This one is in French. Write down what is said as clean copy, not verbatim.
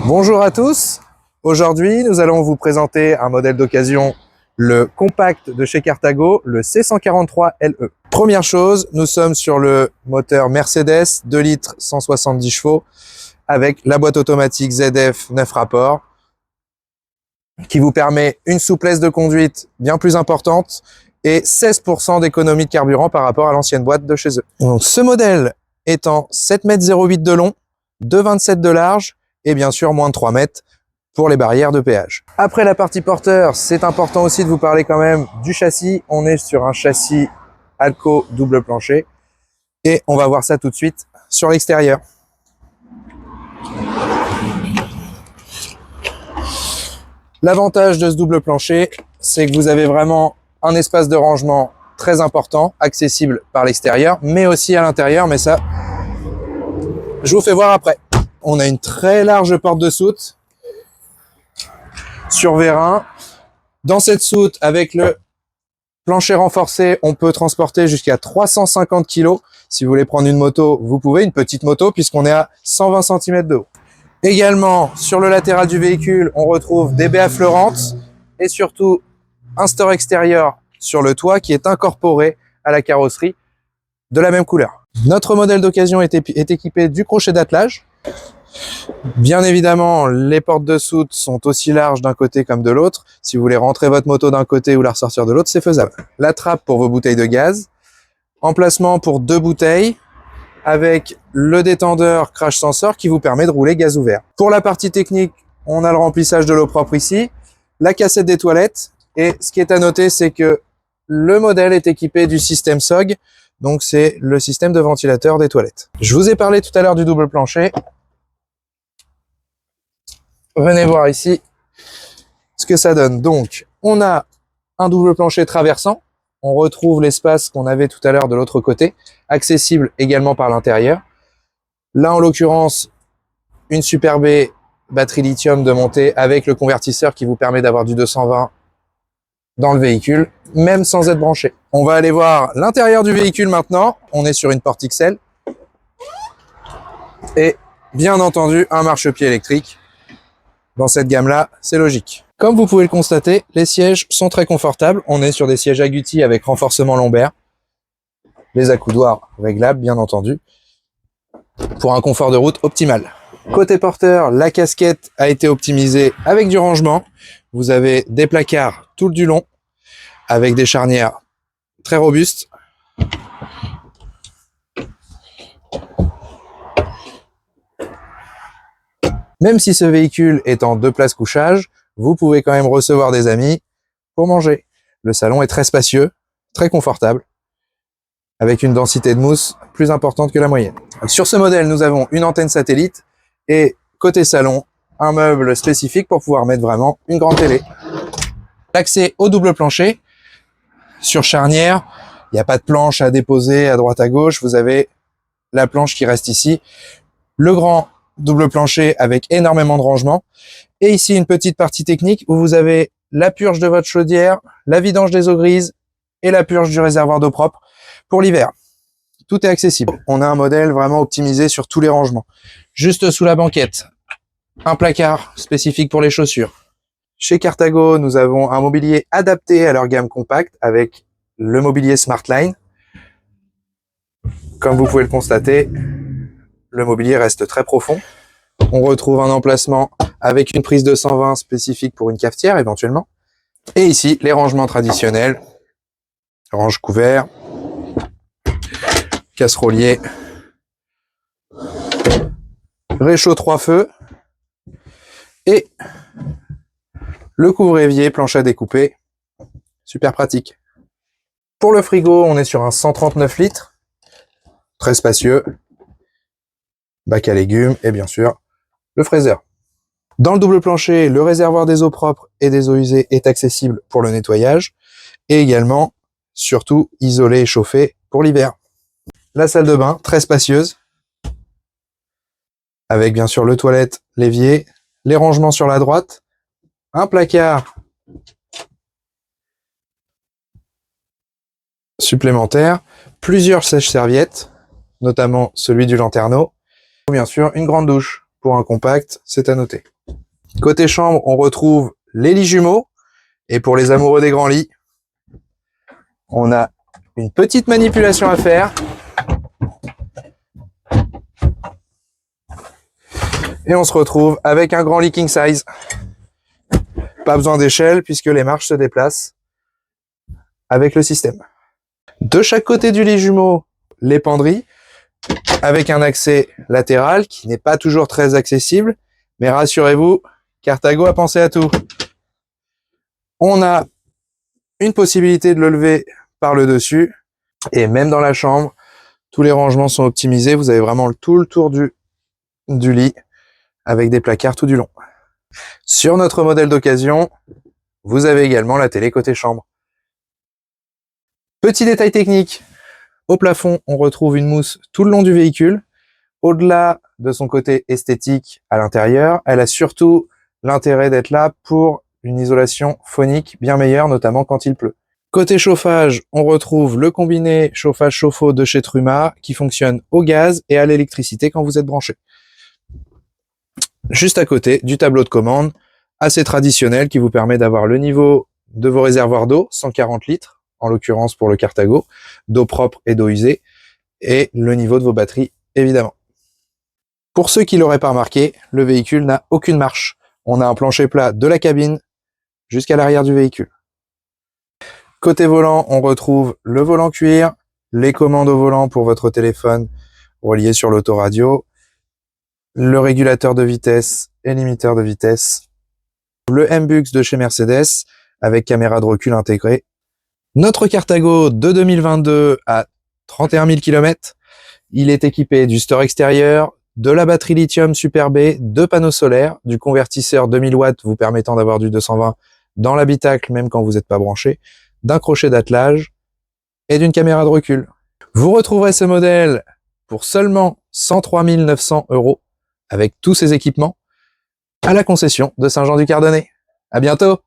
Bonjour à tous, aujourd'hui nous allons vous présenter un modèle d'occasion, le compact de chez Carthago, le C143 LE. Première chose, nous sommes sur le moteur Mercedes 2 litres 170 chevaux avec la boîte automatique ZF 9 rapports qui vous permet une souplesse de conduite bien plus importante et 16% d'économie de carburant par rapport à l'ancienne boîte de chez eux. Donc, ce modèle étant 7,08 m de long, 2,27 m de large et bien sûr moins de 3 mètres pour les barrières de péage. Après la partie porteur, c'est important aussi de vous parler quand même du châssis. On est sur un châssis Alco double plancher et on va voir ça tout de suite sur l'extérieur. L'avantage de ce double plancher, c'est que vous avez vraiment un espace de rangement très important, accessible par l'extérieur, mais aussi à l'intérieur, mais ça, je vous fais voir après. On a une très large porte de soute sur vérin. Dans cette soute, avec le plancher renforcé, on peut transporter jusqu'à 350 kg. Si vous voulez prendre une moto, vous pouvez, une petite moto, puisqu'on est à 120 cm de haut. Également, sur le latéral du véhicule, on retrouve des baies affleurantes et surtout un store extérieur sur le toit qui est incorporé à la carrosserie de la même couleur. Notre modèle d'occasion est équipé du crochet d'attelage. Bien évidemment, les portes de soute sont aussi larges d'un côté comme de l'autre. Si vous voulez rentrer votre moto d'un côté ou la ressortir de l'autre, c'est faisable. La trappe pour vos bouteilles de gaz. Emplacement pour 2 bouteilles avec le détendeur crash sensor qui vous permet de rouler gaz ouvert. Pour la partie technique, on a le remplissage de l'eau propre ici, la cassette des toilettes et ce qui est à noter, c'est que le modèle est équipé du système SOG, donc c'est le système de ventilateur des toilettes. Je vous ai parlé tout à l'heure du double plancher. Venez voir ici ce que ça donne. Donc, on a un double plancher traversant. On retrouve l'espace qu'on avait tout à l'heure de l'autre côté, accessible également par l'intérieur. Là, en l'occurrence, une Super B batterie lithium de montée avec le convertisseur qui vous permet d'avoir du 220 dans le véhicule, même sans être branché. On va aller voir l'intérieur du véhicule maintenant. On est sur une porte XL. Et bien entendu, un marchepied électrique. Dans cette gamme-là, c'est logique. Comme vous pouvez le constater, les sièges sont très confortables. On est sur des sièges agoutis avec renforcement lombaire. Les accoudoirs réglables, bien entendu, pour un confort de route optimal. Côté porteur, la casquette a été optimisée avec du rangement. Vous avez des placards tout le du long, avec des charnières très robustes. Même si ce véhicule est en 2 places couchage, vous pouvez quand même recevoir des amis pour manger. Le salon est très spacieux, très confortable, avec une densité de mousse plus importante que la moyenne. Sur ce modèle, nous avons une antenne satellite et côté salon, un meuble spécifique pour pouvoir mettre vraiment une grande télé. L'accès au double plancher, sur charnière, il n'y a pas de planche à déposer à droite à gauche, vous avez la planche qui reste ici. Le grand double plancher avec énormément de rangement. Et ici, une petite partie technique où vous avez la purge de votre chaudière, la vidange des eaux grises et la purge du réservoir d'eau propre pour l'hiver. Tout est accessible. On a un modèle vraiment optimisé sur tous les rangements. Juste sous la banquette, un placard spécifique pour les chaussures. Chez Carthago, nous avons un mobilier adapté à leur gamme compacte avec le mobilier Smartline. Comme vous pouvez le constater, le mobilier reste très profond. On retrouve un emplacement avec une prise de 120 spécifique pour une cafetière éventuellement. Et ici, les rangements traditionnels. Range couvert, casserolier, réchaud 3 feux et le couvre-évier planche à découper. Super pratique. Pour le frigo, on est sur un 139 litres. Très spacieux. Bac à légumes et bien sûr le fraiseur. Dans le double plancher, le réservoir des eaux propres et des eaux usées est accessible pour le nettoyage et également, surtout, isolé et chauffé pour l'hiver. La salle de bain, très spacieuse, avec bien sûr le toilette, l'évier, les rangements sur la droite, un placard supplémentaire, plusieurs sèche-serviettes, notamment celui du Lanterneau, bien sûr une grande douche pour un compact, c'est à noter. Côté chambre, on retrouve les lits jumeaux. Et pour les amoureux des grands lits, on a une petite manipulation à faire. Et on se retrouve avec un grand lit king size. Pas besoin d'échelle puisque les marches se déplacent avec le système. De chaque côté du lit jumeau, les penderies avec un accès latéral qui n'est pas toujours très accessible. Mais rassurez-vous, Carthago a pensé à tout. On a une possibilité de le lever par le dessus. Et même dans la chambre, tous les rangements sont optimisés. Vous avez vraiment tout le tour du lit avec des placards tout du long. Sur notre modèle d'occasion, vous avez également la télé côté chambre. Petit détail technique, au plafond, on retrouve une mousse tout le long du véhicule. Au-delà de son côté esthétique à l'intérieur, elle a surtout l'intérêt d'être là pour une isolation phonique bien meilleure, notamment quand il pleut. Côté chauffage, on retrouve le combiné chauffage-chauffe-eau de chez Truma qui fonctionne au gaz et à l'électricité quand vous êtes branché. Juste à côté du tableau de commande, assez traditionnel qui vous permet d'avoir le niveau de vos réservoirs d'eau, 140 litres, en l'occurrence pour le Carthago, d'eau propre et d'eau usée, et le niveau de vos batteries, évidemment. Pour ceux qui l'auraient pas remarqué, le véhicule n'a aucune marche. On a un plancher plat de la cabine jusqu'à l'arrière du véhicule. Côté volant, on retrouve le volant cuir, les commandes au volant pour votre téléphone relié sur l'autoradio, le régulateur de vitesse et limiteur de vitesse, le MBUX de chez Mercedes avec caméra de recul intégrée. Notre Carthago de 2022 à 31 000 km. Il est équipé du store extérieur, de la batterie lithium Super B, de panneaux solaires, du convertisseur 2000 watts vous permettant d'avoir du 220 dans l'habitacle même quand vous n'êtes pas branché, d'un crochet d'attelage et d'une caméra de recul. Vous retrouverez ce modèle pour seulement 103 900 € avec tous ces équipements à la concession de Saint-Jean-du-Cardonnet. À bientôt!